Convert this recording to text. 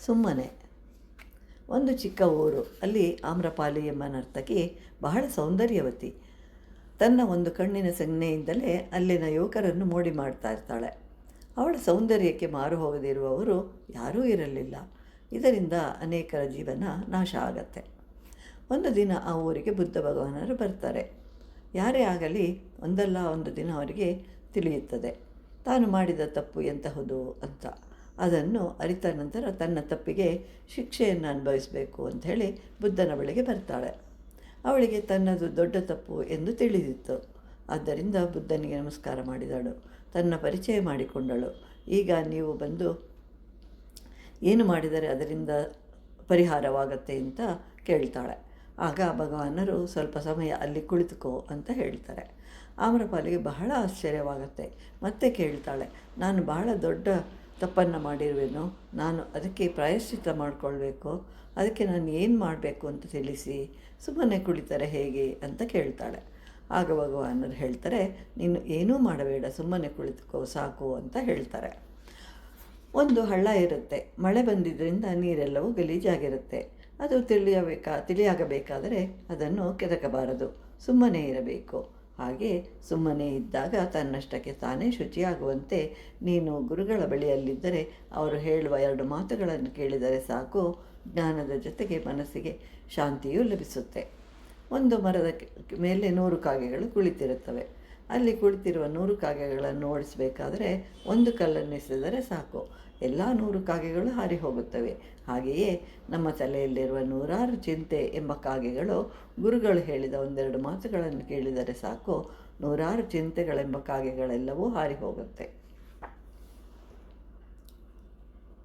ಸುಮ್ಮನೆ. ಒಂದು ಚಿಕ್ಕ ಊರು. ಅಲ್ಲಿ ಆಮ್ರಪಾಲಿ ಎಂಬ ನರ್ತಕಿ ಬಹಳ ಸೌಂದರ್ಯವತಿ. ತನ್ನ ಒಂದು ಕಣ್ಣಿನ ಸಂಜ್ಞೆಯಿಂದಲೇ ಅಲ್ಲಿನ ಯುವಕರನ್ನು ಮೋಡಿ ಮಾಡ್ತಾ ಇರ್ತಾಳೆ. ಅವಳ ಸೌಂದರ್ಯಕ್ಕೆ ಮಾರು ಹೋಗದಿರುವವರು ಯಾರೂ ಇರಲಿಲ್ಲ. ಇದರಿಂದ ಅನೇಕರ ಜೀವನ ನಾಶ ಆಗತ್ತೆ. ಒಂದು ದಿನ ಆ ಊರಿಗೆ ಬುದ್ಧ ಭಗವಾನರು ಬರ್ತಾರೆ. ಯಾರೇ ಆಗಲಿ ಒಂದಲ್ಲ ಒಂದು ದಿನ ಅವರಿಗೆ ತಿಳಿಯುತ್ತದೆ ತಾನು ಮಾಡಿದ ತಪ್ಪು ಎಂತಹುದು ಅಂತ. ಅದನ್ನು ಅರಿತ ನಂತರ ತನ್ನ ತಪ್ಪಿಗೆ ಶಿಕ್ಷೆಯನ್ನು ಅನುಭವಿಸಬೇಕು ಅಂಥೇಳಿ ಬುದ್ಧನ ಬಳಿಗೆ ಬರ್ತಾಳೆ. ಅವಳಿಗೆ ತನ್ನದು ದೊಡ್ಡ ತಪ್ಪು ಎಂದು ತಿಳಿದಿತ್ತು. ಆದ್ದರಿಂದ ಬುದ್ಧನಿಗೆ ನಮಸ್ಕಾರ ಮಾಡಿದಳು. ತನ್ನ ಪರಿಚಯ ಮಾಡಿಕೊಂಡಳು. ಈಗ ನೀವು ಬಂದು ಏನು ಮಾಡಿದರೆ ಅದರಿಂದ ಪರಿಹಾರವಾಗತ್ತೆ ಅಂತ ಕೇಳ್ತಾಳೆ. ಆಗ ಭಗವಾನರು ಸ್ವಲ್ಪ ಸಮಯ ಅಲ್ಲಿ ಕುಳಿತುಕೋ ಅಂತ ಹೇಳ್ತಾರೆ. ಆಮ್ರಪಾಲಿಗೆ ಬಹಳ ಆಶ್ಚರ್ಯವಾಗುತ್ತೆ. ಮತ್ತೆ ಕೇಳ್ತಾಳೆ, ನಾನು ಬಹಳ ದೊಡ್ಡ ತಪ್ಪನ್ನು ಮಾಡಿರುವೆನೋ, ನಾನು ಅದಕ್ಕೆ ಪ್ರಾಯಶ್ಚಿತ್ತ ಮಾಡಿಕೊಳ್ಬೇಕು, ಅದಕ್ಕೆ ನಾನು ಏನು ಮಾಡಬೇಕು ಅಂತ ತಿಳಿಸಿ, ಸುಮ್ಮನೆ ಕುಳಿತರೆ ಹೇಗೆ ಅಂತ ಕೇಳ್ತಾಳೆ. ಆಗ ಭಗವಾನರು ಹೇಳ್ತಾರೆ, ನೀನು ಏನೂ ಮಾಡಬೇಡ, ಸುಮ್ಮನೆ ಕುಳಿತುಕೋ ಸಾಕು ಅಂತ ಹೇಳ್ತಾರೆ. ಒಂದು ಹಳ್ಳ ಇರುತ್ತೆ. ಮಳೆ ಬಂದಿದ್ದರಿಂದ ನೀರೆಲ್ಲವೂ ಗಲೀಜಾಗಿರುತ್ತೆ. ಅದು ತಿಳಿಯಾಗಬೇಕಾದರೆ ಅದನ್ನು ಕೆದಕಬಾರದು, ಸುಮ್ಮನೆ ಇರಬೇಕು. ಹಾಗೆ ಸುಮ್ಮನೆ ಇದ್ದಾಗ ತನ್ನಷ್ಟಕ್ಕೆ ತಾನೇ ಶುಚಿಯಾಗುವಂತೆ ನೀನು ಗುರುಗಳ ಬಳಿಯಲ್ಲಿದ್ದರೆ ಅವರು ಹೇಳುವ 2 ಮಾತುಗಳನ್ನು ಕೇಳಿದರೆ ಸಾಕು, ಜ್ಞಾನದ ಜೊತೆಗೆ ಮನಸ್ಸಿಗೆ ಶಾಂತಿಯೂ ಲಭಿಸುತ್ತೆ. ಒಂದು ಮರದ ಮೇಲೆ 100 ಕಾಗೆಗಳು ಕುಳಿತಿರುತ್ತವೆ. ಅಲ್ಲಿ ಕುಳಿತಿರುವ 100 ಕಾಗೆಗಳನ್ನು ಓಡಿಸಬೇಕಾದರೆ ಒಂದು ಕಲ್ಲನ್ನು ಎಸೆದರೆ ಸಾಕು, ಎಲ್ಲ 100 ಕಾಗೆಗಳು ಹಾರಿ ಹೋಗುತ್ತವೆ. ಹಾಗೆಯೇ ನಮ್ಮ ತಲೆಯಲ್ಲಿರುವ 100 ಚಿಂತೆ ಎಂಬ ಕಾಗೆಗಳು ಗುರುಗಳು ಹೇಳಿದ 1-2 ಮಾತುಗಳನ್ನು ಕೇಳಿದರೆ ಸಾಕು, 100 ಚಿಂತೆಗಳೆಂಬ ಕಾಗೆಗಳೆಲ್ಲವೂ ಹಾರಿ ಹೋಗುತ್ತೆ.